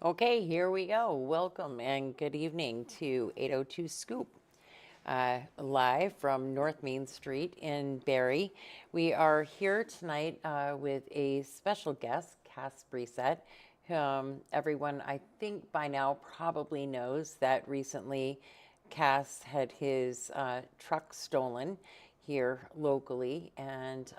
Okay, here we go. Welcome and good evening to 802 Scoop, live from North Main Street in Barrie. We are here tonight with a special guest, Cass Brissett. Everyone, I think by now, probably knows that recently Cass had his truck stolen here locally, and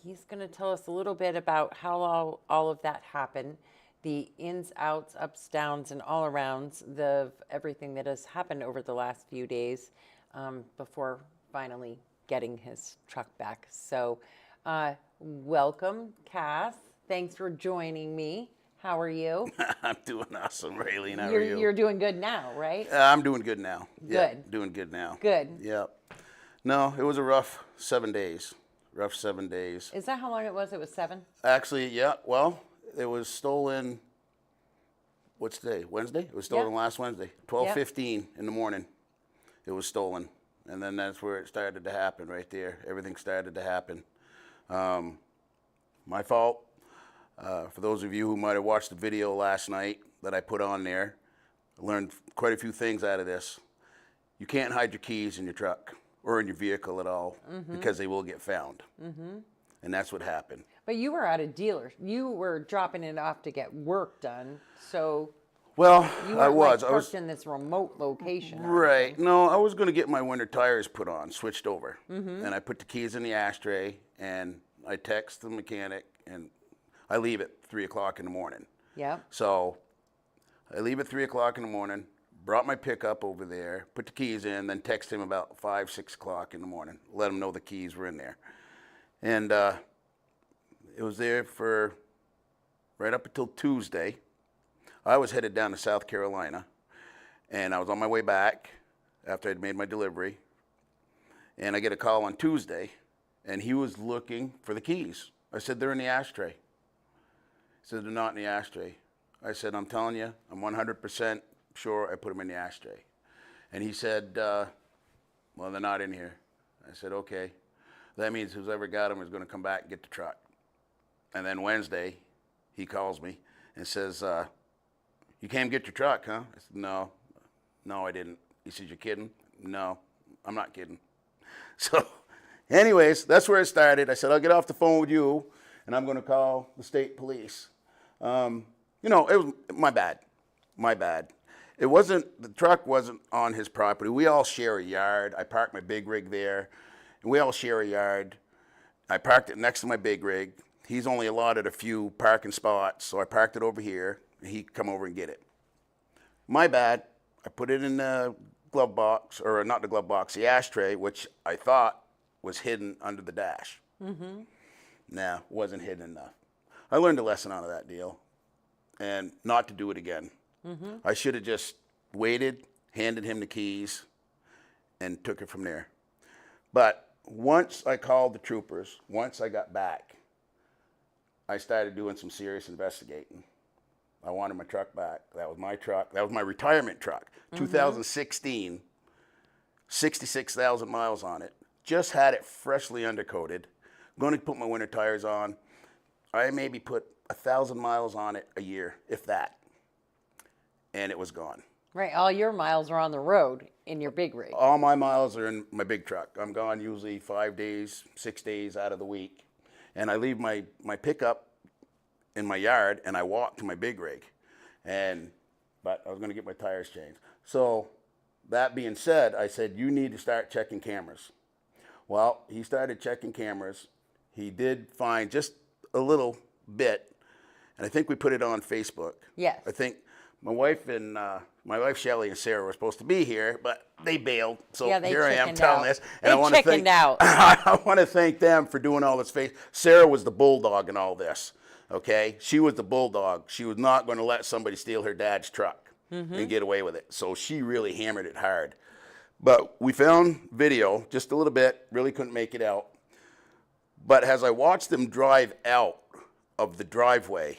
he's going to tell us a little bit about how all of that happened, the ins, outs, ups, downs, and all arounds of everything that has happened over the last few days before finally getting his truck back. So, welcome, Cass. Thanks for joining me. How are you? I'm doing awesome, Raylene. How You're, are you? you're doing good now, right? I'm doing good now. Good. Yeah, doing good now. Good. Yep. No, it was a rough 7 days. Rough 7 days. Is that how long it was? It was 7? Actually, yeah. Well, it was stolen. What's today? Wednesday. It was stolen Yeah. last Wednesday. 12:15 in the morning. It was stolen, and then that's where it started to happen. Right there, everything started to happen. My fault. For those of you who might have watched the video last night that I put on there, I learned quite a few things out of this. You can't hide your keys in your truck or in your vehicle at all because they will get found. And that's what happened. But you were at a dealer. You were dropping it off to get work done. So Well, you I weren't was. like I parked was in this remote location. right. No, I was going to get my winter tires put on, switched over. And I put the keys in the ashtray and I text the mechanic and I leave at 3 o'clock in the morning. Yeah. So I leave at 3 o'clock in the morning, brought my pickup over there, put the keys in, then text him about 5, 6 o'clock in the morning, let him know the keys were in there. And it was there for right up until Tuesday. I was headed down to South Carolina, and I was on my way back after I'd made my delivery. And I get a call on Tuesday, and he was looking for the keys. I said, they're in the ashtray. He said, they're not in the ashtray. I said, I'm telling you, I'm 100% sure I put them in the ashtray. And he said, well, they're not in here. I said, okay. That means whoever got them is going to come back and get the truck. And then Wednesday, he calls me and says, you came get your truck, huh? I said, no, I didn't. He said, you're kidding? No, I'm not kidding. So anyways, that's where it started. I said, I'll get off the phone with you, and I'm going to call the state police. It was my bad. It wasn't, the truck wasn't on his property. We all share a yard. I parked my big rig there, and we all share a yard. I parked it next to my big rig. He's only allotted a few parking spots, so I parked it over here, and he could come over and get it. My bad. I put it in the glove box, or not the glove box, the ashtray, which I thought was hidden under the dash. Nah, wasn't hidden enough. I learned a lesson out of that deal, and not to do it again. I should have just waited, handed him the keys, and took it from there. But once I called the troopers, once I got back, I started doing some serious investigating. I wanted my truck back. That was my truck. That was my retirement truck. 2016, 66,000 miles on it. Just had it freshly undercoated. Going to put my winter tires on. I maybe put 1,000 miles on it a year, if that. And it was gone. Right. All your miles are on the road in your big rig. All my miles are in my big truck. I'm gone usually 5 days, 6 days out of the week. And I leave my pickup in my yard and I walk to my big rig. But I was going to get my tires changed. So that being said, I said, you need to start checking cameras. Well, he started checking cameras. He did find just a little bit. And I think we put it on Facebook. Yes. I think my wife Shelly and Sarah were supposed to be here, but they bailed. So Yeah, they here I am chickened telling out. this. They I want to chickened thank out. I want to thank them for doing all this. Sarah was the bulldog in all this. Okay, she was the bulldog. She was not going to let somebody steal her dad's truck and get away with it. So she really hammered it hard. But we found video, just a little bit. Really couldn't make it out. But as I watched them drive out of the driveway,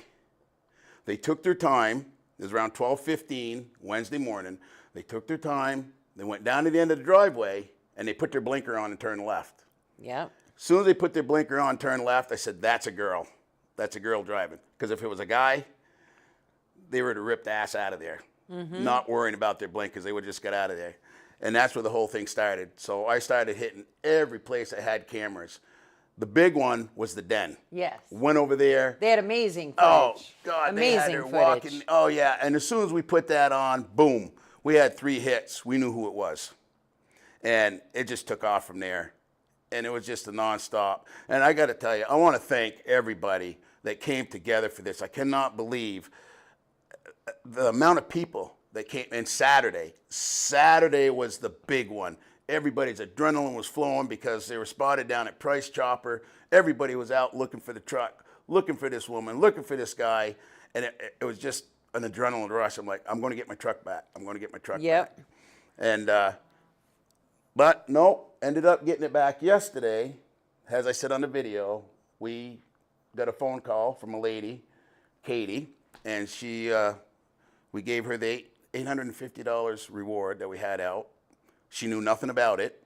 they took their time. It was around 12:15 Wednesday morning. They took their time. They went down to the end of the driveway, and they put their blinker on and turned left. Yeah. As soon as they put their blinker on, turned left, I said, that's a girl. That's a girl driving. Because if it was a guy, they were to rip the ass out of there, not worrying about their blinkers. They would just get out of there. And that's where the whole thing started. So I started hitting every place that had cameras. The big one was the den. Yes. Went over there. They had amazing Oh, footage. God. Amazing they had her footage. walking. Oh, yeah. And as soon as we put that on, boom, we had 3 hits. We knew who it was. And it just took off from there. And it was just a nonstop. And I got to tell you, I want to thank everybody that came together for this. I cannot believe the amount of people that came. And Saturday was the big one. Everybody's adrenaline was flowing because they were spotted down at Price Chopper. Everybody was out looking for the truck, looking for this woman, looking for this guy. And it was just an adrenaline rush. I'm like, I'm going to get my truck back. I'm going to get my truck back. And, but no, ended up getting it back yesterday. As I said on the video, we got a phone call from a lady, Katie, and we gave her the $850 reward that we had out. She knew nothing about it.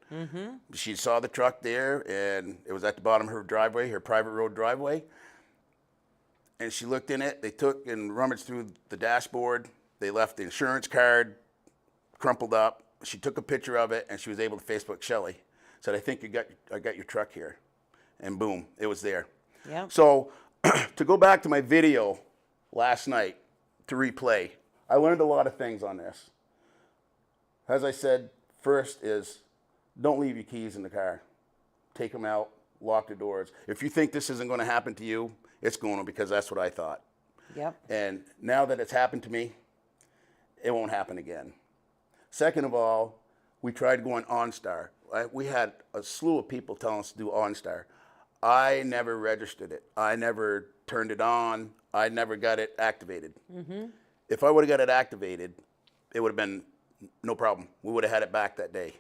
She saw the truck there, and it was at the bottom of her driveway, her private road driveway. And she looked in it. They took and rummaged through the dashboard. They left the insurance card crumpled up. She took a picture of it, and she was able to Facebook Shelley. Said, I got your truck here. And boom, it was there. Yep. So to go back to my video last night, to replay, I learned a lot of things on this. As I said, first is don't leave your keys in the car. Take them out, lock the doors. If you think this isn't going to happen to you, it's going to, because that's what I thought. Yep. And now that it's happened to me, it won't happen again. Second of all, we tried going OnStar. We had a slew of people telling us to do OnStar. I never registered it. I never turned it on. I never got it activated. If I would have got it activated, it would have been no problem. We would have had it back that day.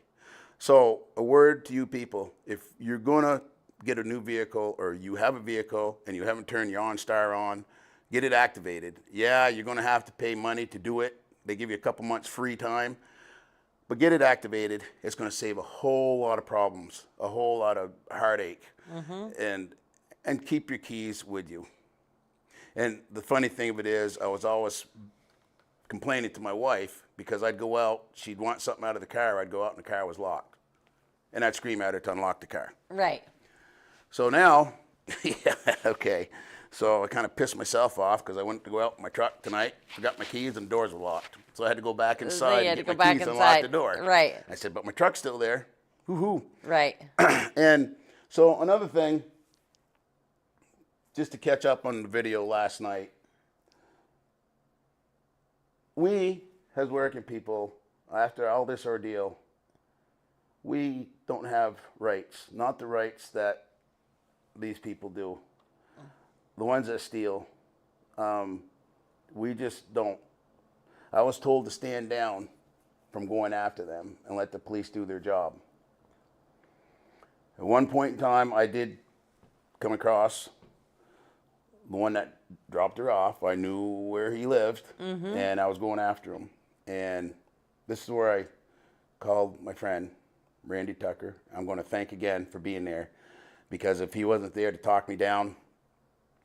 So a word to you people, if you're going to get a new vehicle or you have a vehicle and you haven't turned your OnStar on, get it activated. Yeah, you're going to have to pay money to do it. They give you a couple months free time. But get it activated. It's going to save a whole lot of problems, a whole lot of heartache, and keep your keys with you. And the funny thing of it is, I was always complaining to my wife because I'd go out, she'd want something out of the car, I'd go out and the car was locked. And I'd scream at her to unlock the car. Right. So now, yeah, okay. So I kind of pissed myself off because I went to go out in my truck tonight, forgot my keys, and the doors were locked. So I had to go back inside and get my keys and unlock the door. Right. I said, but my truck's still there. Hoo-hoo. Right. And so another thing, just to catch up on the video last night, we, as working people, after all this ordeal, we don't have rights. Not the rights that these people do. The ones that steal, we just don't. I was told to stand down from going after them and let the police do their job. At one point in time, I did come across the one that dropped her off. I knew where he lived, and I was going after him. And this is where I called my friend, Randy Tucker. I'm going to thank again for being there, because if he wasn't there to talk me down,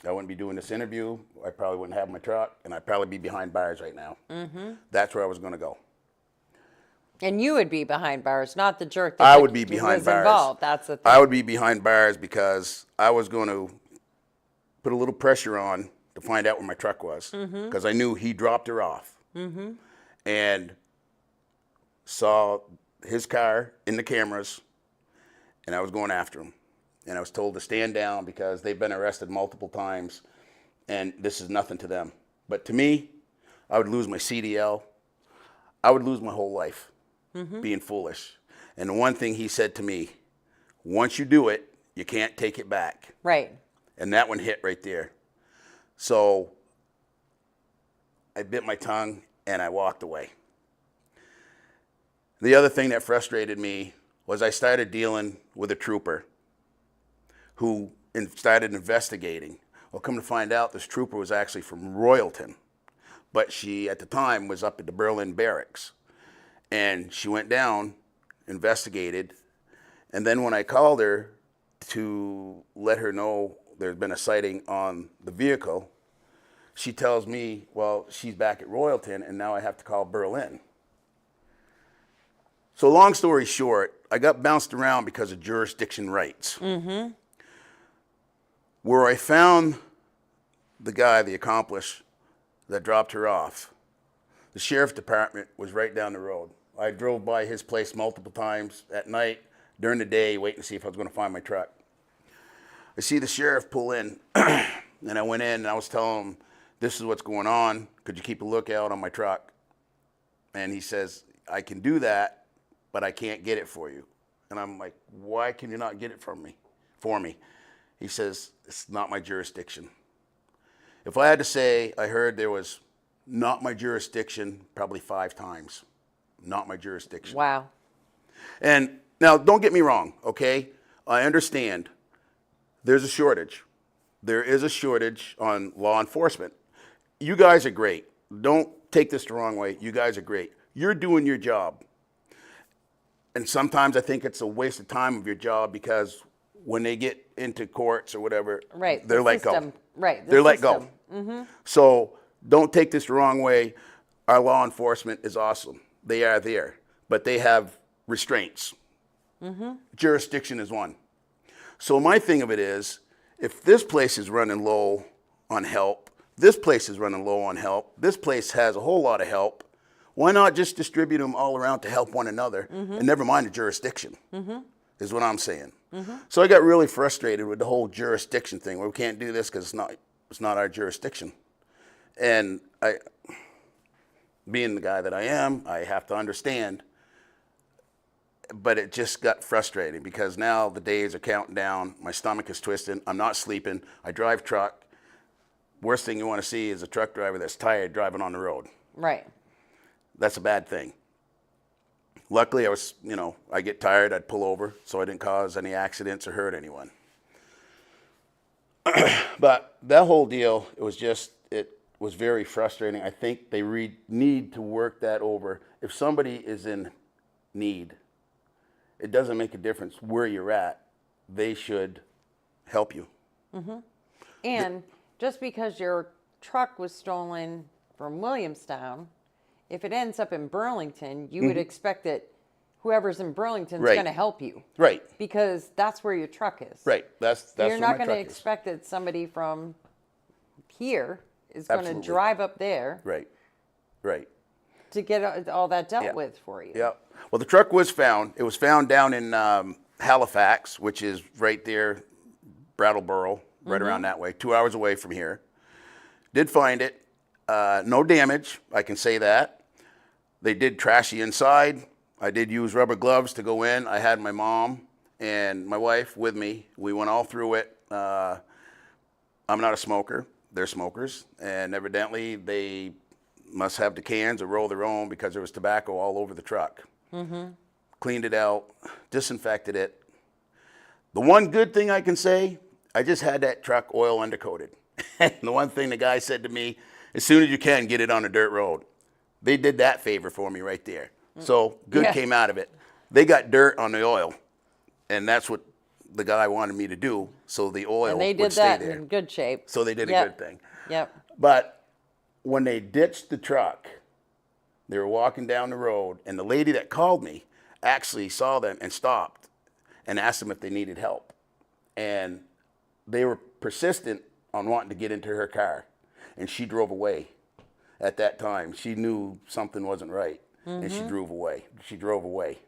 I wouldn't be doing this interview. I probably wouldn't have my truck, and I'd probably be behind bars right now. That's where I was going to go. And you would be behind bars, not the jerk I that would be behind was bars. involved. That's the thing. I would be behind bars because I was going to put a little pressure on to find out where my truck was, because I knew he dropped her off and saw his car in the cameras, and I was going after him. And I was told to stand down because they've been arrested multiple times, and this is nothing to them. But to me, I would lose my CDL. I would lose my whole life being foolish. And the one thing he said to me, once you do it, you can't take it back. Right. And that one hit right there. So I bit my tongue and I walked away. The other thing that frustrated me was I started dealing with a trooper who started investigating. Well, come to find out, this trooper was actually from Royalton, but she, at the time, was up at the Berlin Barracks. And she went down, investigated, and then when I called her to let her know there'd been a sighting on the vehicle, she tells me, well, she's back at Royalton, and now I have to call Berlin. So long story short, I got bounced around because of jurisdiction rights. Mm-hmm. Where I found the guy, the accomplice, that dropped her off, the sheriff department was right down the road. I drove by his place multiple times at night, during the day, waiting to see if I was going to find my truck. I see the sheriff pull in, and I went in and I was telling him, this is what's going on. Could you keep a lookout on my truck? And he says, I can do that, but I can't get it for you. And I'm like, why can you not get it for me? He says, it's not my jurisdiction. If I had to say, I heard there was not my jurisdiction probably 5 times. Not my jurisdiction. Wow. And now, don't get me wrong, okay? I understand there's a shortage. There is a shortage on law enforcement. You guys are great. Don't take this the wrong way. You guys are great. You're doing your job. And sometimes I think it's a waste of time of your job because when they get into courts or whatever, Right. they're let go. Right. They're let go. Mm-hmm. So don't take this the wrong way. Our law enforcement is awesome. They are there, but they have restraints. Mm-hmm. Jurisdiction is one. So my thing of it is, if this place is running low on help, this place is running low on help, this place has a whole lot of help, why not just distribute them all around to help one another, and never mind the jurisdiction, is what I'm saying. So I got really frustrated with the whole jurisdiction thing, where we can't do this because it's not our jurisdiction. And being the guy that I am, I have to understand. But it just got frustrating because now the days are counting down. My stomach is twisting. I'm not sleeping. I drive truck. Worst thing you want to see is a truck driver that's tired driving on the road. Right. That's a bad thing. Luckily, I get tired, I'd pull over, so I didn't cause any accidents or hurt anyone. But that whole deal, it was very frustrating. I think they need to work that over. If somebody is in need, it doesn't make a difference where you're at. They should help you. And just because your truck was stolen from Williamstown, if it ends up in Burlington, you would expect that whoever's in Burlington is Right. going to help you. Right. Because that's where your truck is. Right. That's You're where not my going to truck is. expect that somebody from here is going to Absolutely. drive up there Right. Right. to get all that dealt Yeah. with for you. Yeah. Well, the truck was found. It was found down in Halifax, which is right there, Brattleboro, right around that way, 2 hours away from here. Did find it. No damage, I can say that. They did trash the inside. I did use rubber gloves to go in. I had my mom and my wife with me. We went all through it. I'm not a smoker. They're smokers. And evidently, they must have the cans or roll their own because there was tobacco all over the truck. Cleaned it out, disinfected it. The one good thing I can say, I just had that truck oil undercoated. And the one thing the guy said to me, as soon as you can, get it on a dirt road. They did that favor for me right there. So good Yeah. came out of it. They got dirt on the oil, and that's what the guy wanted me to do, so the oil And they would did stay that there. in good shape. So they did a Yep. good thing. Yep. But when they ditched the truck, they were walking down the road, and the lady that called me actually saw them and stopped and asked them if they needed help. And they were persistent on wanting to get into her car, and she drove away. At that time, she knew something wasn't right, and she drove away.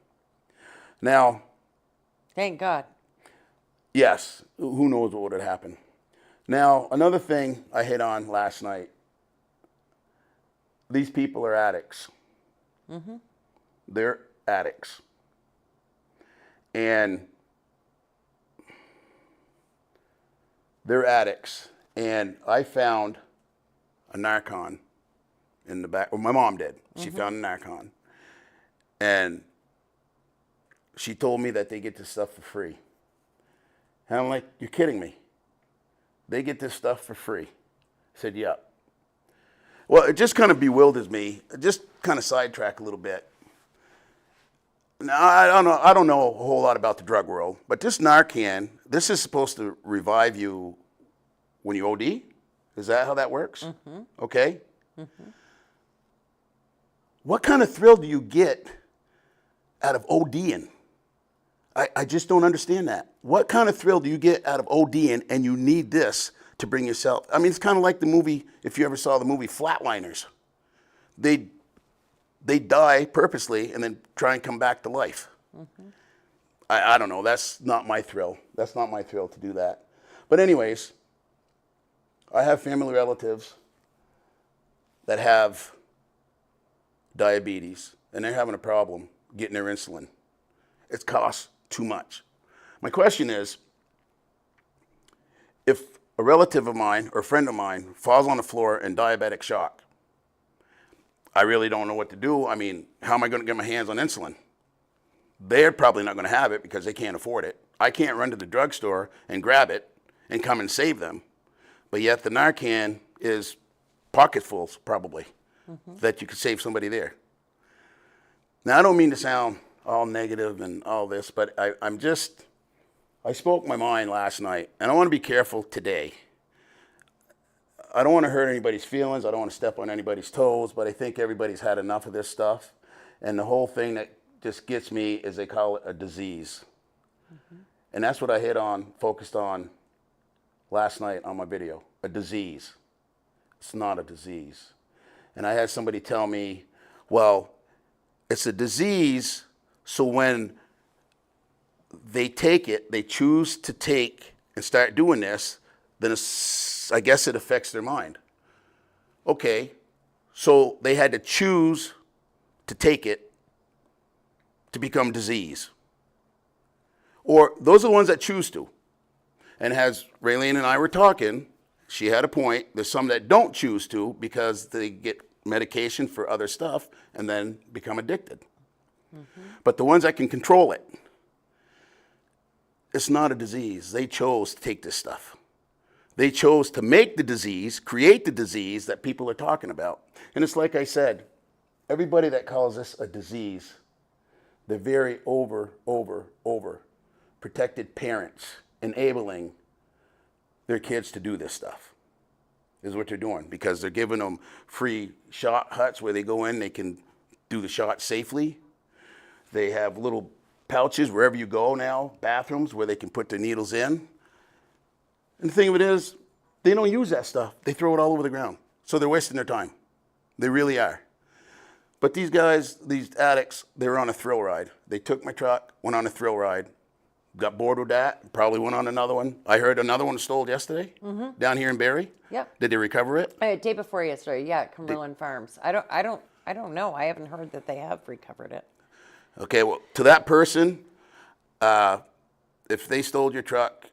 Now, Thank God. yes, who knows what would have happened. Now, another thing I hit on last night, these people are addicts. They're addicts. And they're addicts. And I found a Narcan in the back. Well, my mom did. She found a Narcan. And she told me that they get this stuff for free. And I'm like, you're kidding me. They get this stuff for free. I said, yep. Well, it just kind of bewilders me. Just kind of sidetrack a little bit. Now, I don't know a whole lot about the drug world, but this Narcan, this is supposed to revive you when you OD? Is that how that works? Okay. What kind of thrill do you get out of ODing? I just don't understand that. What kind of thrill do you get out of ODing and you need this to bring yourself? I mean, it's kind of like the movie, if you ever saw the movie Flatliners. They die purposely and then try and come back to life. I don't know. That's not my thrill. That's not my thrill to do that. But anyways, I have family relatives that have diabetes, and they're having a problem getting their insulin. It costs too much. My question is, if a relative of mine or a friend of mine falls on the floor in diabetic shock, I really don't know what to do. I mean, how am I going to get my hands on insulin? They're probably not going to have it because they can't afford it. I can't run to the drugstore and grab it and come and save them. But yet the Narcan is pocketfuls, probably, that you could save somebody there. Now, I don't mean to sound all negative and all this, but I spoke my mind last night, and I want to be careful today. I don't want to hurt anybody's feelings. I don't want to step on anybody's toes, but I think everybody's had enough of this stuff. And the whole thing that just gets me is they call it a disease. And that's what I focused on last night on my video, a disease. It's not a disease. And I had somebody tell me, well, it's a disease, so when they take it, they choose to take and start doing this, then I guess it affects their mind. Okay, so they had to choose to take it to become disease. Or those are the ones that choose to. And as Raylene and I were talking, she had a point. There's some that don't choose to because they get medication for other stuff and then become addicted. But the ones that can control it, it's not a disease. They chose to take this stuff. They chose to make the disease, create the disease that people are talking about. And it's like I said, everybody that calls this a disease, they're very over protected parents enabling their kids to do this stuff, is what they're doing, because they're giving them free shot huts where they go in, they can do the shot safely. They have little pouches wherever you go now, bathrooms where they can put their needles in. And the thing of it is, they don't use that stuff. They throw it all over the ground. So they're wasting their time. They really are. But these guys, these addicts, they were on a thrill ride. They took my truck, went on a thrill ride, got bored with that, probably went on another one. I heard another one was stole yesterday down here in Barrie. Yep. Did they recover it? Day before yesterday, yeah, at Cumberland Farms. I don't know. I haven't heard that they have recovered it. Okay, well, to that person, if they stole your truck,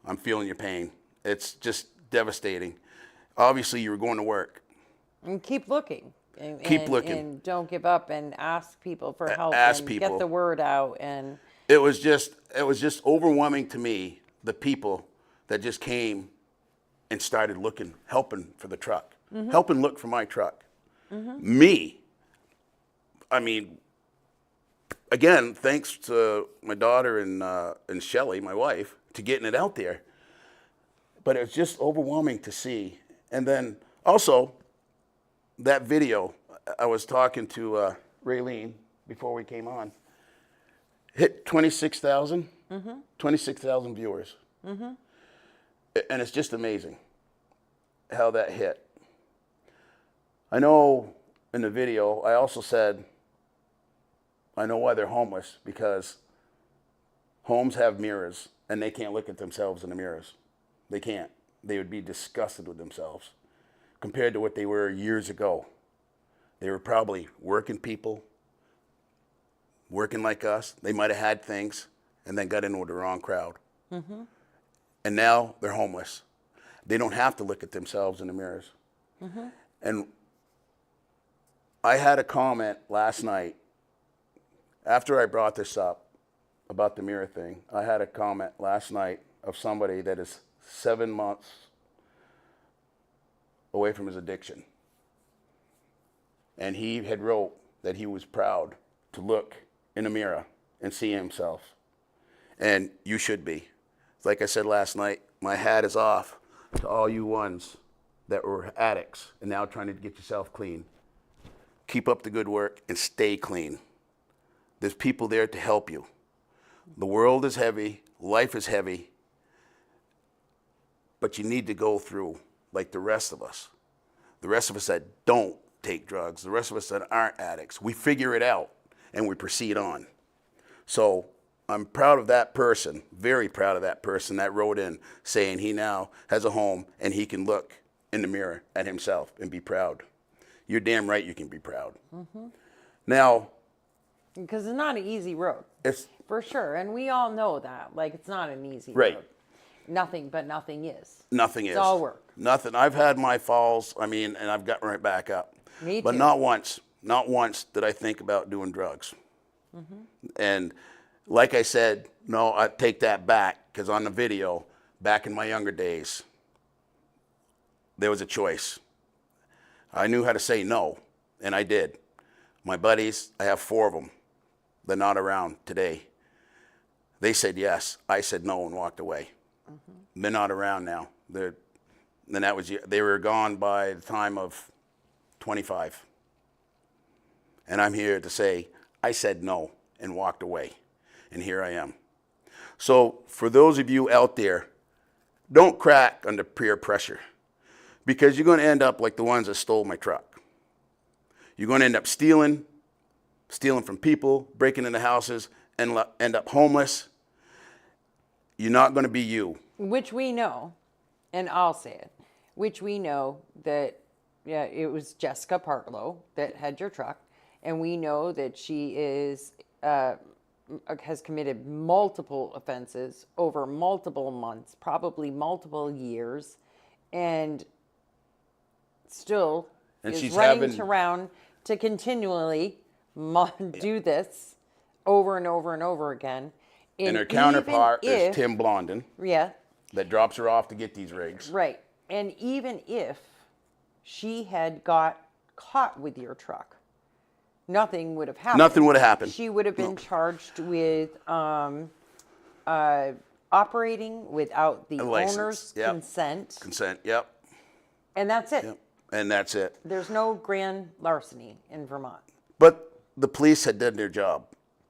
I'm feeling your pain. It's just devastating. Obviously, you were going to work. And keep looking. Keep looking. And don't give up, and ask people for help. Ask and people. Get the word out. And it was just overwhelming to me, the people that just came and started looking, helping for the truck, helping look for my truck. Me, I mean, again, thanks to my daughter and Shelly, my wife, to getting it out there. But it was just overwhelming to see. And then also, that video, I was talking to Raylene before we came on, hit 26,000, 26,000 viewers. And it's just amazing how that hit. I know in the video, I also said, I know why they're homeless, because homes have mirrors and they can't look at themselves in the mirrors. They can't. They would be disgusted with themselves compared to what they were years ago. They were probably working people, working like us. They might have had things and then got in with the wrong crowd. And now they're homeless. They don't have to look at themselves in the mirrors. And I had a comment last night after I brought this up about the mirror thing. I had a comment last night of somebody that is 7 months away from his addiction. And he had wrote that he was proud to look in a mirror and see himself. And you should be. Like I said last night, my hat is off to all you ones that were addicts and now trying to get yourself clean. Keep up the good work and stay clean. There's people there to help you. The world is heavy, life is heavy, but you need to go through like the rest of us. The rest of us that don't take drugs, the rest of us that aren't addicts, we figure it out and we proceed on. So I'm proud of that person, very proud of that person that wrote in saying he now has a home and he can look in the mirror at himself and be proud. You're damn right you can be proud. Mm-hmm. Now, because it's not an easy road. it's For sure. And we all know that. Like, it's not an easy Right. road. Nothing but nothing is. nothing is. It's all work. Nothing. I've had my falls, and I've gotten right back up. Me But too. not once did I think about doing drugs. Mm-hmm. And like I said, no, I take that back, because on the video, back in my younger days, there was a choice. I knew how to say no, and I did. My buddies, I have 4 of them. They're not around today. They said yes. I said no and walked away. Mm-hmm. They're not around now. They were gone by the time of 25. And I'm here to say I said no and walked away. And here I am. So for those of you out there, don't crack under peer pressure, because you're going to end up like the ones that stole my truck. You're going to end up stealing from people, breaking into houses, and end up homeless. You're not going to be you. Which we know, and I'll say it, which we know that it was Jessica Partlow that had your truck, and we know that she has committed multiple offenses over multiple months, probably multiple years, and still And is she's running around to continually do this over and over and over again. And her counterpart even is Tim Blondin, Yeah, that drops her off to get these rigs. right. And even if she had got caught with your truck, nothing would have happened. Nothing would have happened. She would have been charged with operating without the A license. owner's Yep. consent. Consent, yep. And that's it. Yep. And that's it. There's no grand larceny in Vermont. But the police had done their job.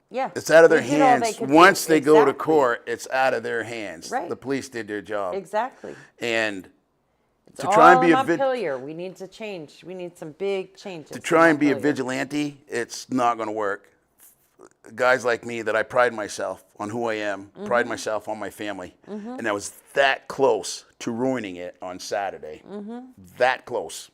Yeah. It's out of their They did all they hands. could Once do. they go to Exactly. court, it's out of their hands. Right. The police did their job. Exactly. And It's to try and be all a in Montpelier. We need to change. We need some big changes. to try and be a Montpelier. vigilante, it's not going to work. Guys like me, that I pride myself on who I am, Mm-hmm. pride myself on my family, and I was that close to ruining it on Saturday. Mm-hmm. That close.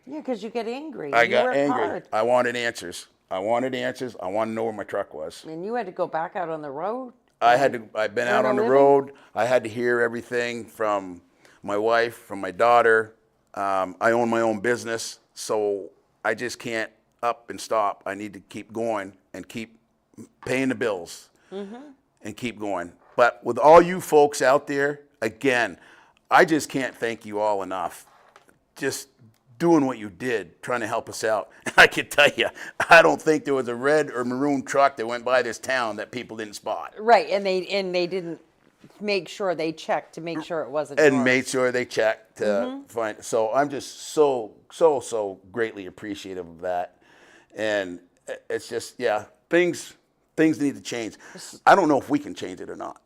Yeah, because you get angry. I You got work angry. hard. I wanted answers. I wanted to know where my truck was. And you had to go back out on the road. I've been out Earn a on the living? road. I had to hear everything from my wife, from my daughter. I own my own business, so I just can't up and stop. I need to keep going and keep paying the bills and keep going. But with all you folks out there, again, I just can't thank you all enough. Just doing what you did, trying to help us out. And I can tell you, I don't think there was a red or maroon truck that went by this town that people didn't spot. Right, and they didn't make sure they checked to make sure it wasn't And yours. made sure they checked to find. So I'm just so greatly appreciative of that. And it's just, things need to change. I don't know if we can change it or not.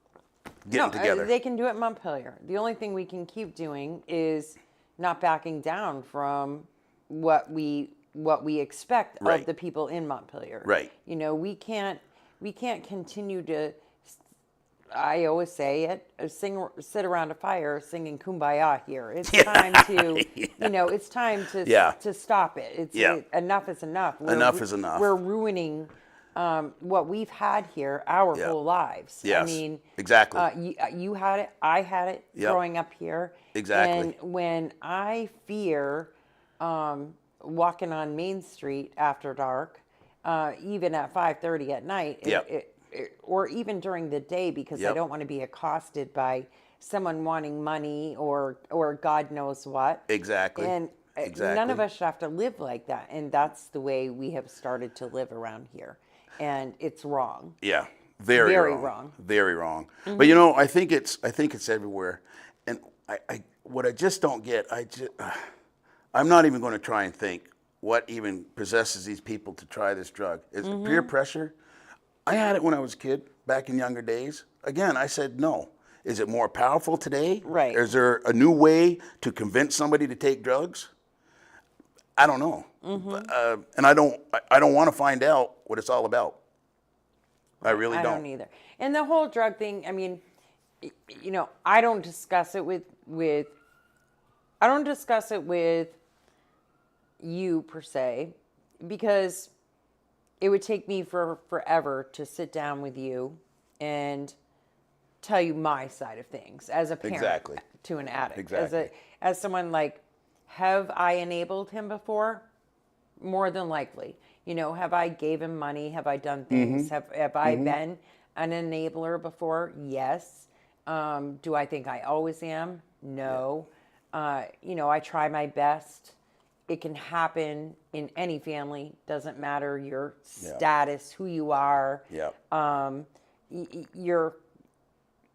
Getting together. They can do it in Montpelier. The only thing we can keep doing is not backing down from what we expect Right. of the people in Montpelier. Right. You know, we can't continue to. I always say it. Sit around a fire singing "Kumbaya" here. It's time to, it's time to to stop it. It's enough is enough. Enough is enough. We're ruining what we've had here our Yeah. whole lives. Yes, I mean, exactly. you had it. I had it Yep. growing up here. Exactly. And when I fear walking on Main Street after dark, even at 5:30 at night, Yep. or even during the day, because I Yep. don't want to be accosted by someone wanting money or God knows what. Exactly. And Exactly. none of us should have to live like that. And that's the way we have started to live around here. And it's wrong. Yeah, very Very wrong. wrong. Very wrong. But I think it's everywhere. And what I just don't get, I'm not even going to try and think what even possesses these people to try this drug. Is it peer pressure? I had it when I was a kid, back in younger days. Again, I said no. Is it more powerful today? Right. Is there a new way to convince somebody to take drugs? I don't know. And I don't want to find out what it's all about. I really I don't. don't either. And the whole drug thing, I mean, I don't discuss it with I don't discuss it with you per se, because it would take me forever to sit down with you and tell you my side of things as a parent Exactly. to an addict. Exactly. As someone like, have I enabled him before? More than likely. Have I gave him money? Have I done things? Have I been an enabler before? Yes. Do I think I always am? No. I try my best. It can happen in any family. Doesn't matter your status, who you are. Yeah.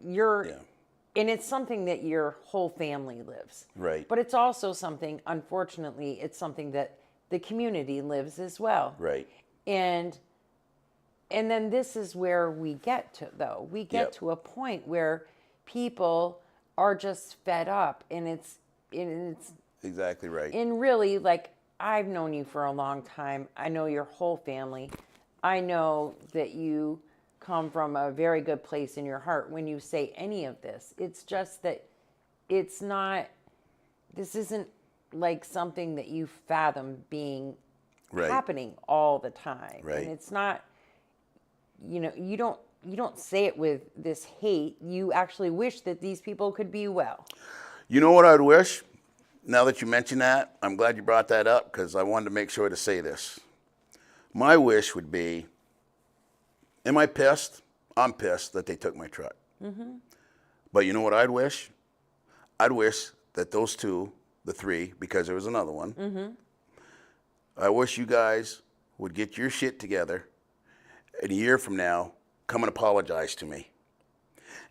You're, and it's something that your whole family lives. Right. But it's also something, unfortunately, it's something that the community lives as well. Right. And then this is where we get to, though. We get Yep. to a point where people are just fed up, and it's Exactly right. and really, like, I've known you for a long time. I know your whole family. I know that you come from a very good place in your heart when you say any of this. It's just that this isn't like something that you fathom being Right. happening all the time. Right. And it's not, you don't say it with this hate. You actually wish that these people could be well. You know what I'd wish? Now that you mention that, I'm glad you brought that up, because I wanted to make sure to say this. My wish would be, am I pissed? I'm pissed that they took my truck. But you know what I'd wish? I'd wish that those two, the three, because there was another one, I wish you guys would get your shit together, and a year from now, come and apologize to me.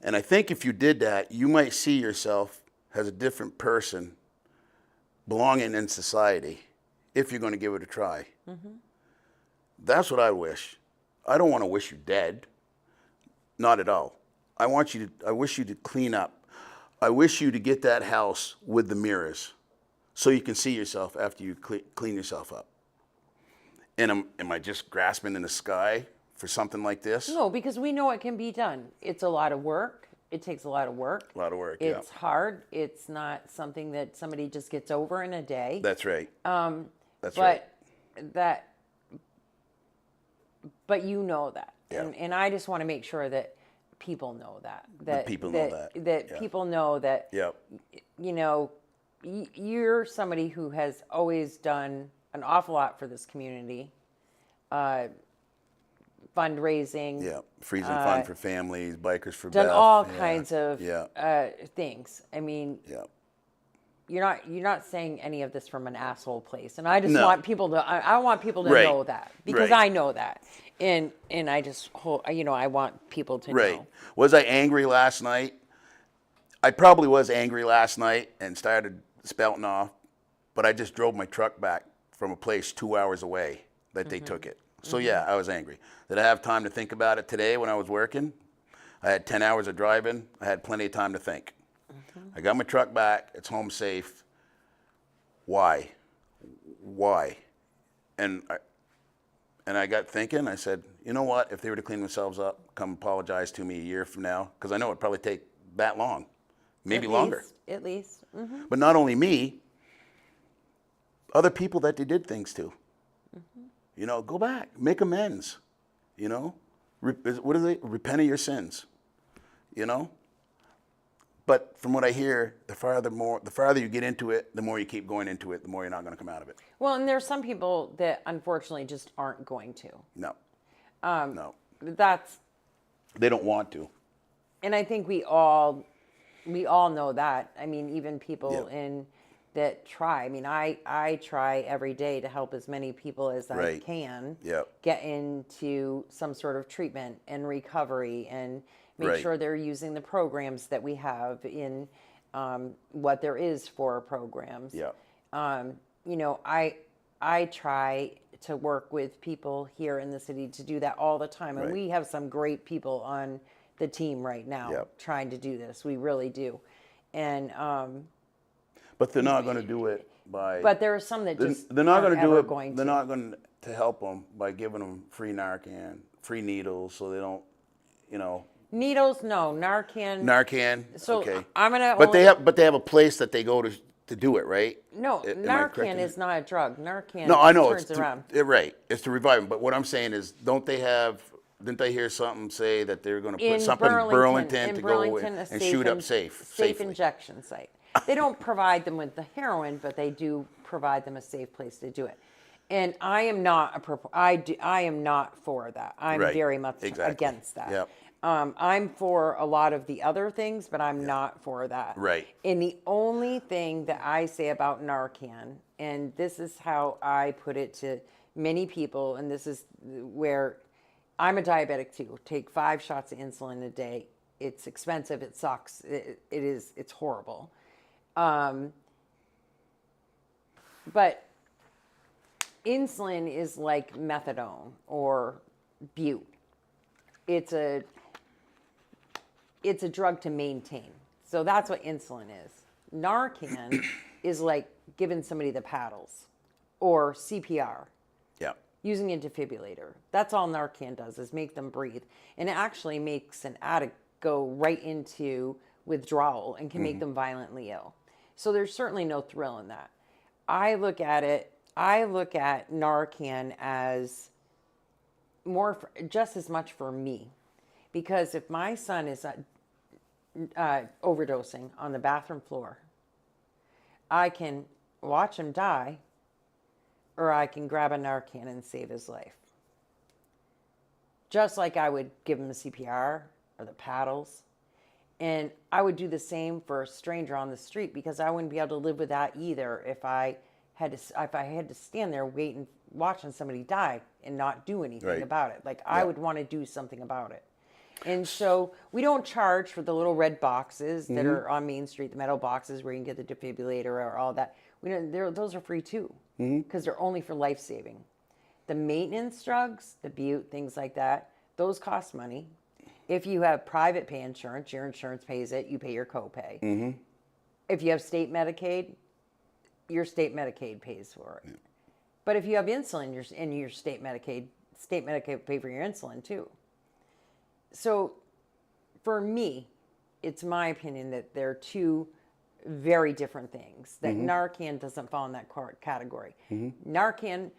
And I think if you did that, you might see yourself as a different person belonging in society, if you're going to give it a try. That's what I wish. I don't want to wish you dead. Not at all. I wish you to clean up. I wish you to get that house with the mirrors so you can see yourself after you clean yourself up. And am I just grasping in the sky for something like this? No, because we know it can be done. It's a lot of work. It takes a lot of work. A lot of work, It's hard. It's not something that somebody just gets over in a day. That's right. That's right. But you know that. Yeah. And I just want to make sure that people know that. That people know that. Yeah. people know that, Yep. You're somebody who has always done an awful lot for this community. Fundraising. Yeah. Freezing fund for families, bikers for Done Beth. all Yeah. kinds of Yeah. things. I mean, Yeah. you're not saying any of this from an asshole place, and I just No. want people to. I want people to Right. know that, because Right. I know that, and I just I want people to Right. know. Was I angry last night? I probably was angry last night and started spouting off, but I just drove my truck back from a place 2 hours away that they took it. So yeah, I was angry. Did I have time to think about it today when I was working? I had 10 hours of driving. I had plenty of time to think. I got my truck back. It's home safe. Why? And I got thinking. I said, you know what? If they were to clean themselves up, come apologize to me a year from now, because I know it'd probably take that long, maybe longer. At least. But not only me, other people that they did things to. Go back, make amends. What is it? Repent of your sins. But from what I hear, the farther you get into it, the more you keep going into it, the more you're not going to come out of it. Well, and there's some people that unfortunately just aren't going to. No. No. That's, They don't want to. and I think we all know that. I mean, even people Yeah. that try. I mean, I try every day to help as many people as I Right. can Yep. get into some sort of treatment and recovery, and make Right. sure they're using the programs that we have in. what there is for programs. Yeah. You know, I try to work with people here in the city to do that all the time, and Right. we have some great people on the team right now Yep. trying to do this. We really do, and But they're not going to do it by. but there are some that just they're not aren't going to do ever it. going They're to. not going to help them by giving them free Narcan, free needles, so they don't, you know. Needles, no. Narcan. Narcan. So okay. I'm gonna. But they only- have a place that they go to do it, right? No, Am I correct Narcan in is that? not a drug. Narcan No, I know turns it's around. right. It's to revive them. But what I'm saying is, don't they have? Didn't I hear something say that they're going to put something in Burlington to go a and shoot up safe safely? injection site. They don't provide them with the heroin, but they do provide them a safe place to do it. And I am not I am not for that. I'm Right. very much Exactly. against that. Yep. I'm for a lot of the other things, but I'm not for that. Right. And the only thing that I say about Narcan, and this is how I put it to many people, and this is where I'm a diabetic too. Take 5 shots of insulin a day. It's expensive. It sucks. It's horrible. But insulin is like methadone or Butte. It's a drug to maintain. So that's what insulin is. Narcan is like giving somebody the paddles or CPR, Yeah. using a defibrillator. That's all Narcan does, is make them breathe. And it actually makes an addict go right into withdrawal and can make them violently ill. So there's certainly no thrill in that. I look at Narcan as more just as much for me, because if my son is overdosing on the bathroom floor, I can watch him die, or I can grab a Narcan and save his life. Just like I would give him a CPR or the paddles. And I would do the same for a stranger on the street, because I wouldn't be able to live with that either if I had to stand there waiting, watching somebody die and not do anything Right. about it. Like, I Yeah. would want to do something about it. And so we don't charge for the little red boxes that are on Main Street, the metal boxes where you can get the defibrillator or all that. We don't, those are free too, because they're only for life saving. The maintenance drugs, the Butte, things like that, those cost money. If you have private pay insurance, your insurance pays it, you pay your copay. If you have state Medicaid, your state Medicaid pays for it. But if you have insulin, your state Medicaid pay for your insulin too. So for me, it's my opinion that they're two very different things, that Narcan doesn't fall in that category. Narcan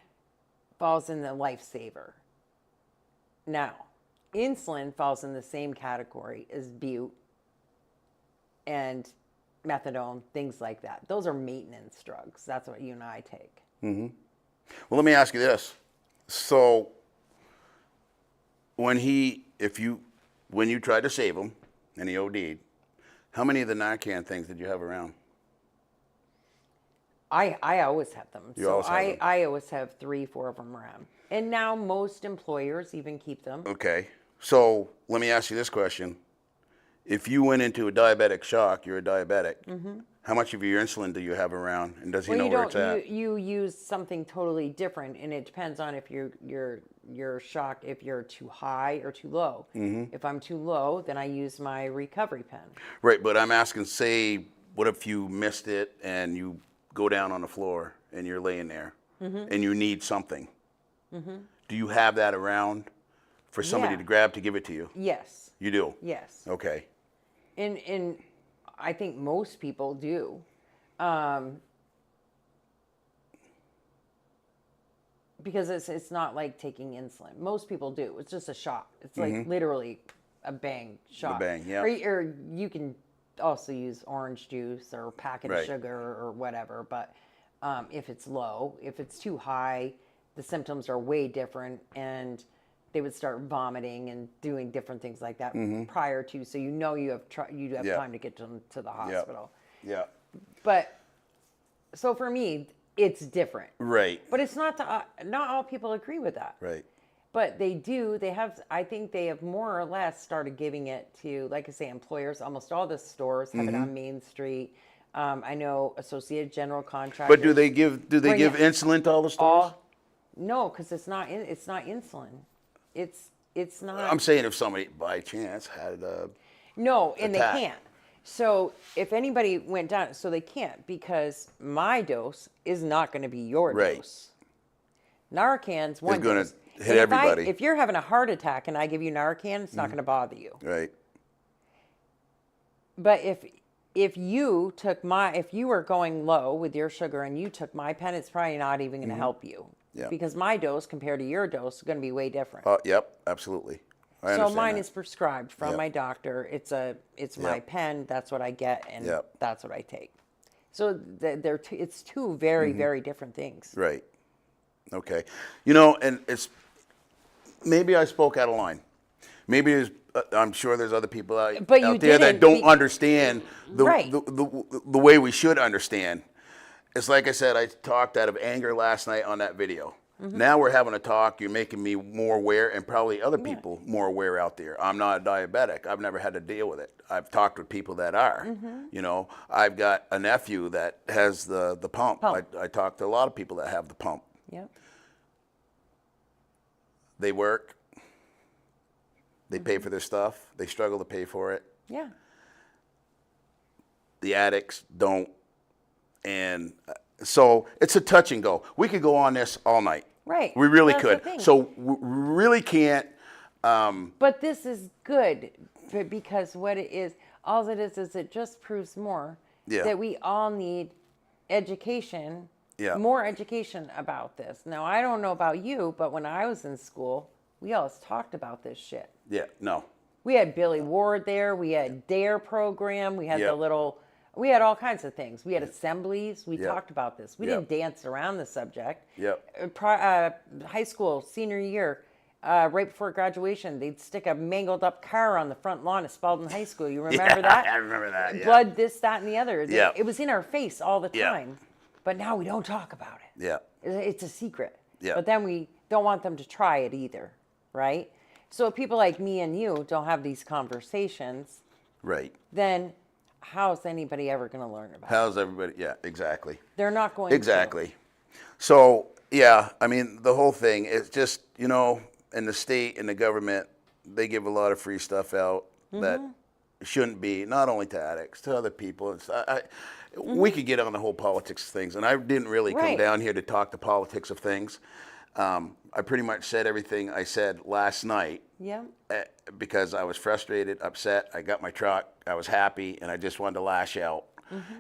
falls in the lifesaver. Now, insulin falls in the same category as Butte and methadone, things like that. Those are maintenance drugs. That's what you and I take. Well, let me ask you this. So, when you tried to save him and he OD'd, how many of the Narcan things did you have around? I always have them. You always have them. I always have 3, 4 of them around. And now most employers even keep them. Okay. So, let me ask you this question. If you went into a diabetic shock, you're a diabetic. How much of your insulin do you have around, and does he know you where don't. it's at? You use something totally different, and it depends on if your shock, if you're too high or too low. If I'm too low, then I use my recovery pen. Right, but I'm asking, say, what if you missed it and you go down on the floor and you're laying there and you need something? Do you have that around for somebody Yeah. to grab to give it to you? Yes. You do? Yes. Okay. And I think most people do. Because it's not like taking insulin. Most people do. It's just a shot. It's like literally a bang shot. bang, yeah. Or you can also use orange juice or a packet Right. of sugar or whatever. But if it's low, if it's too high, the symptoms are way different, and they would start vomiting and doing different things like that prior to. So you have Yeah. time to get them to the hospital. Yeah. But so for me, it's different. Right. But it's not all people agree with that. Right. But they do. They have. I think they have more or less started giving it to, like I say, employers. Almost all the stores have it on Main Street. I know Associated General Contractors. But do they give insulin to all the stores? No, because it's not. It's not insulin. It's not. I'm saying if somebody by chance had a No, and attack. they can't. So if anybody went down, so they can't, because my dose is not going to be your Right. dose. Narcan's one gonna dose. hit And everybody. If you're having a heart attack and I give you Narcan, it's not going to bother you. right. But if you were going low with your sugar and you took my pen, it's probably not even going to help you. Yeah. Because my dose compared to your dose is going to be way different. Yep, absolutely. I So understand mine that. is prescribed from Yep. my doctor. It's my Yep. pen. That's what I get, and Yep. that's what I take. So it's two very Mm-hmm. very different things. Right. Okay. You know, and it's maybe I spoke out of line. Maybe I'm sure there's other people out, But you out there that didn't don't understand Right. the way we should understand. It's like I said, I talked out of anger last night on that video. Mm-hmm. Now we're having a talk. You're making me more aware, and probably other people more aware out there. I'm not a diabetic. I've never had to deal with it. I've talked with people that are. Mm-hmm. You know, I've got a nephew that has the pump. Pump. I talked to a lot of people that have the pump. Yep. They work. They pay for their stuff. They struggle to pay for it. Yeah. The addicts don't. And so it's a touch and go. We could go on this all night. Right. We really That's the could. thing. So we really can't. But this is good, because what it is, all it is it just proves more Yeah. that we all need education. Yeah. More education about this. Now I don't know about you, but when I was in school, we always talked about this shit. Yeah, no. We had Billy Ward there. We had DARE program. We had Yep. we had all kinds of things. We had assemblies. We Yep. talked about this. We Yep. didn't dance around the subject. Yep. High school, senior year, right before graduation, they'd stick a mangled up car on the front lawn of Spalding High School. You remember that? I remember that. Yeah. Blood, this, that, and the other. Yep. It was in our face all the Yep. time. But now we don't talk about it. Yeah. It's a secret. Yeah. But then we don't want them to try it either, right? So if people like me and you don't have these conversations, Right. then how's anybody ever going to learn about it? How's everybody? Yeah, exactly. They're not going to. Exactly. So, yeah, I mean, the whole thing is just, you know, in the state and the government, they give a lot of free stuff out that shouldn't be, not only to addicts, to other people. We could get on the whole politics of things, and I didn't really come Right. down here to talk the politics of things. I pretty much said everything I said last night Yeah. because I was frustrated, upset. I got my truck. I was happy, and I just wanted to lash out.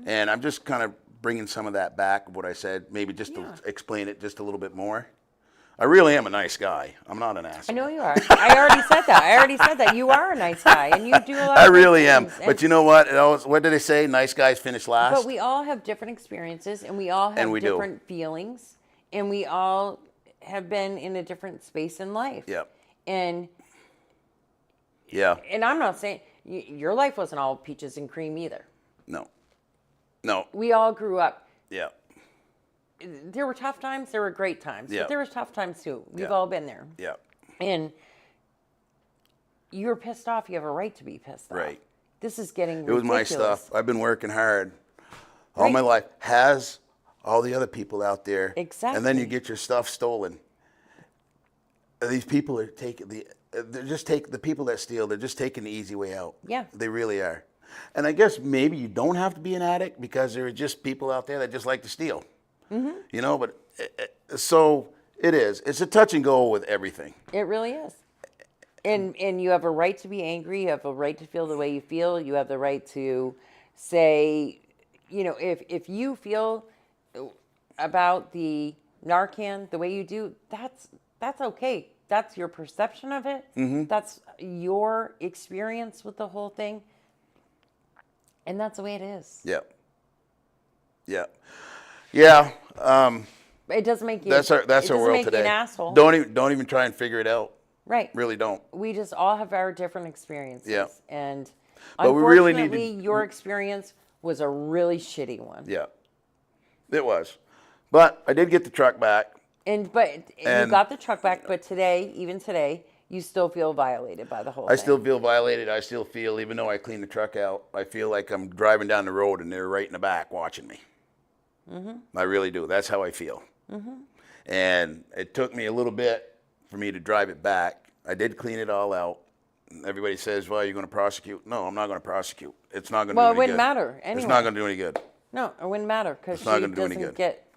And I'm just kind of bringing some of that back, what I said, maybe just to explain it just a little bit more. I really am a nice guy. I'm not an I asshole. know you are. I already said that. You are a nice guy, and you do a lot I of good really am. things. But you know what? What did they say? Nice guys finish last. But we all have different experiences, and we all have And we do. different feelings, and we all have been in a different space in life. Yep. And Yeah. I'm not saying your life wasn't all peaches and cream either. No. No. We all grew up. Yeah. There were tough times. There were great times. Yeah. But there was tough times too. We've Yeah. all been there. Yeah. And you're pissed off. You have a right to be pissed off. Right. This is getting It was my ridiculous. stuff. I've been working hard all my life. Has all the other people out there. Exactly. And then you get your stuff stolen. These people are taking the people that steal, they're just taking the easy way out. Yeah. They really are. And I guess maybe you don't have to be an addict because there are just people out there that just like to steal. Mm-hmm. You know, but so it is. It's a touch and go with everything. It really is. And you have a right to be angry. You have a right to feel the way you feel. You have the right to say, you know, if you feel about the Narcan the way you do, that's okay. That's your perception of it. Mm-hmm. That's your experience with the whole thing. And that's the way it is. Yeah. Yeah. Yeah. It doesn't make you. That's our it doesn't world make today. You an asshole. Don't even try and figure it out. Right. Really don't. We just all have our different experiences. Yeah. And But we really need to- unfortunately, your experience was a really shitty one. Yeah. It was. But I did get the truck back, But you And- got the truck back, but today, even today, you still feel violated by the whole I thing. still feel violated. I still feel, even though I cleaned the truck out, I feel like I'm driving down the road and they're right in the back watching me. I really do. That's how I feel. And it took me a little bit for me to drive it back. I did clean it all out. Everybody says, well, you're going to prosecute. No, I'm not going to prosecute. It's not going to do any good. Well, it wouldn't matter It's anyway. not going to do any good. No, it wouldn't matter because she not gonna do any doesn't good. get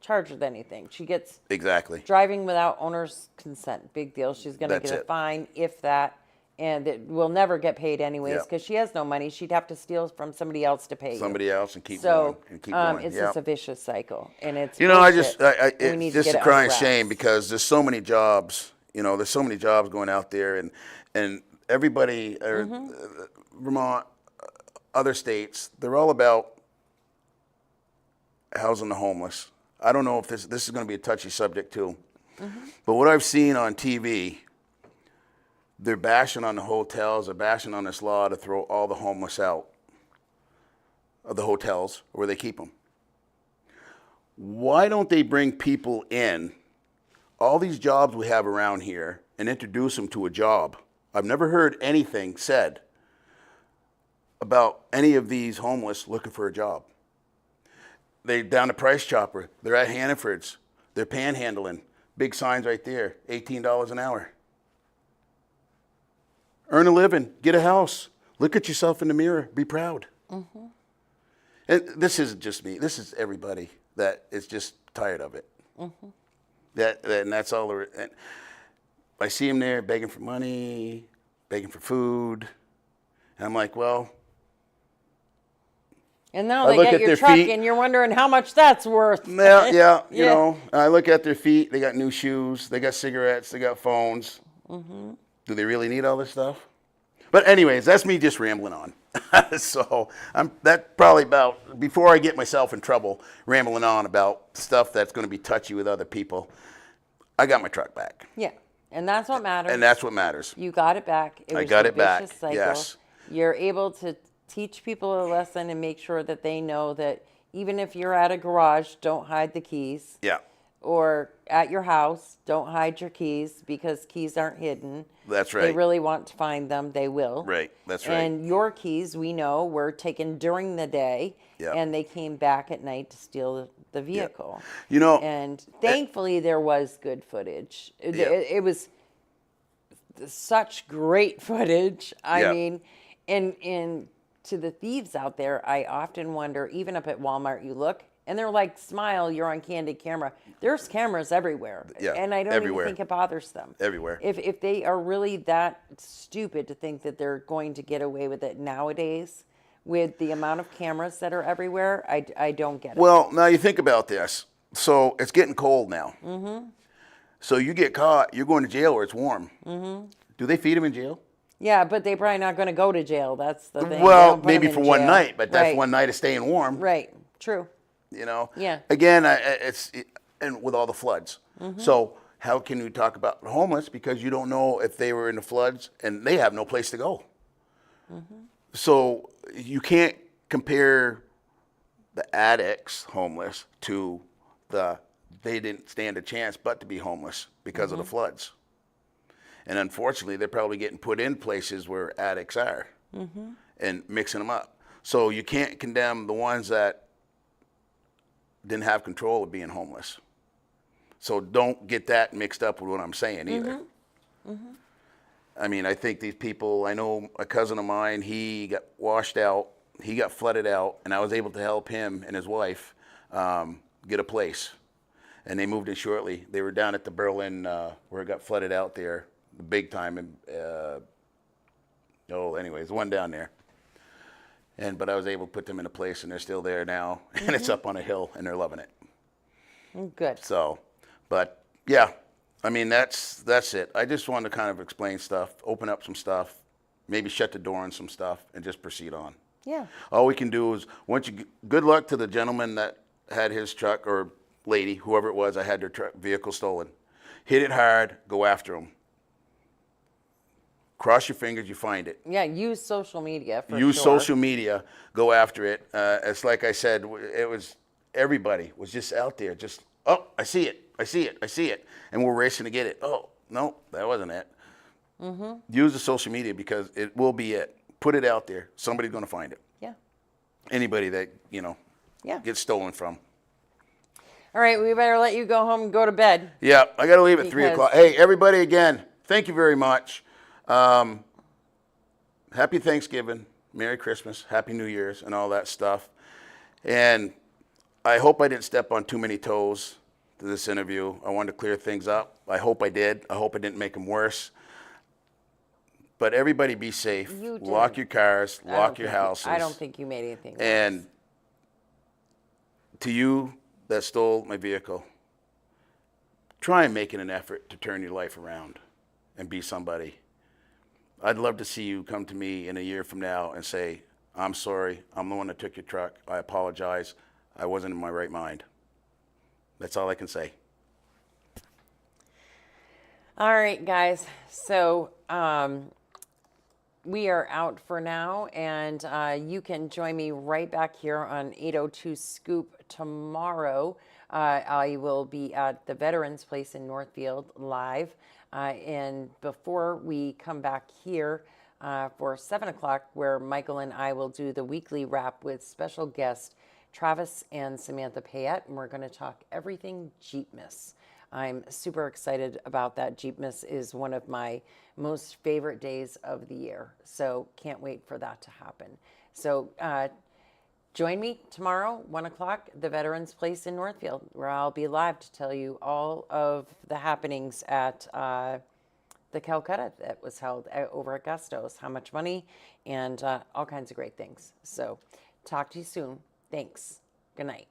charged with anything. She gets Exactly. driving without owner's consent. Big deal. She's going to That's get a it. fine, if that, and it will never get paid anyways Yeah. because she has no money. She'd have to steal from somebody else to pay Somebody else and keep so, going and keep going. it's Yeah. just a vicious cycle, and it's You know, I bullshit. just, And we need it's to just get a it on crying wraps. shame because there's so many jobs, there's so many jobs going out there and everybody, Vermont, other states, they're all about housing the homeless. I don't know if this is going to be a touchy subject too, but what I've seen on TV, they're bashing on the hotels, they're bashing on this law to throw all the homeless out of the hotels where they keep them. Why don't they bring people in, all these jobs we have around here, and introduce them to a job? I've never heard anything said about any of these homeless looking for a job. They down to Price Chopper, they're at Hannaford's, they're panhandling, big signs right there, $18 an hour. Earn a living, get a house, look at yourself in the mirror, be proud. And this isn't just me, this is everybody that is just tired of it. And that's all. And I see them there begging for money, begging for food, and I'm like, well, And now I they look get at your their truck, feet. and you're wondering how much that's worth. yeah, you Yeah. know. I look at their feet. They got new shoes. They got cigarettes. They got phones. Do they really need all this stuff? But anyways, that's me just rambling on. So that probably about, before I get myself in trouble, rambling on about stuff that's going to be touchy with other people. I got my truck back, Yeah, and that's what matters. and that's what matters. You got it back. It I was got a it back, vicious cycle. yes. You're able to teach people a lesson and make sure that they know that even if you're at a garage, don't hide the keys. Yeah, Or at your house, don't hide your keys because keys aren't hidden. That's They right. really want to find them, they will. right. That's right. And your keys, we know, were taken during the day, Yeah. and they came back at night to steal the vehicle. You know, And thankfully, there was good footage. Yeah. It was such great footage. I Yeah. mean, and to the thieves out there, I often wonder, even up at Walmart, you look, and they're like, smile, you're on candid camera. There's cameras everywhere. Yeah, And I don't everywhere. even think it bothers them. Everywhere. If they are really that stupid to think that they're going to get away with it nowadays, with the amount of cameras that are everywhere, I don't get it. Well, now you think about this. So it's getting cold now. So you get caught, you're going to jail where it's warm. Do they feed them in jail? Yeah, but they're probably not going to go to jail. That's the thing. They Well, don't put maybe them for in one jail. night, but that's Right. one night of staying warm. Right. True. You know. Yeah. Again, and with all the floods. So how can you talk about the homeless because you don't know if they were in the floods and they have no place to go. So you can't compare the addicts homeless to they didn't stand a chance but to be homeless because of the floods. And unfortunately, they're probably getting put in places where addicts are and mixing them up. So you can't condemn the ones that didn't have control of being homeless. So don't get that mixed up with what I'm saying either. I mean, I think these people, I know a cousin of mine, he got washed out, he got flooded out, and I was able to help him and his wife get a place. And they moved in shortly. They were down at the Berlin, where it got flooded out there, the big time. And, anyways, one down there. But I was able to put them in a place, and they're still there now. And it's up on a hill, and they're loving it. Good. So, but yeah, I mean, that's it. I just wanted to kind of explain stuff, open up some stuff, maybe shut the door on some stuff, and just proceed on. Yeah. All we can do is, good luck to the gentleman that had his truck, or lady, whoever it was, that had their vehicle stolen. Hit it hard, go after them. Cross your fingers, you find it. Yeah. Use social media for Use sure. social media, go after it. It's like I said, everybody was just out there, just, oh, I see it, I see it. And we're racing to get it. Oh, no, that wasn't it. Use the social media because it will be it. Put it out there. Somebody's going to find it. Yeah. Anybody that, Yeah. gets stolen from. All right, we better let you go home and go to bed. Yeah, I got to leave at 3 Because- o'clock. Hey, everybody, again, thank you very much. Happy Thanksgiving, Merry Christmas, Happy New Year's, and all that stuff. And I hope I didn't step on too many toes to this interview. I wanted to clear things up. I hope I did. I hope I didn't make them worse. But everybody be safe. You did. Lock your cars, I don't lock your think houses. I don't think you made anything. And to you that stole my vehicle, try and make it an effort to turn your life around and be somebody. I'd love to see you come to me in a year from now and say, I'm sorry, I'm the one that took your truck. I apologize. I wasn't in my right mind. That's all I can say. All right, guys. So we are out for now, and you can join me right back here on 802 Scoop tomorrow. I will be at the Veterans Place in Northfield live. And before we come back here for 7 o'clock, where Michael and I will do the weekly wrap with special guest Travis and Samantha Payette, and we're going to talk everything Jeepmas. I'm super excited about that. Jeepmas is one of my most favorite days of the year, so can't wait for that to happen. So join me tomorrow, 1 o'clock, the Veterans Place in Northfield, where I'll be live to tell you all of the happenings at the Calcutta that was held over at Gusto's, how much money, and all kinds of great things. So talk to you soon. Thanks. Good night.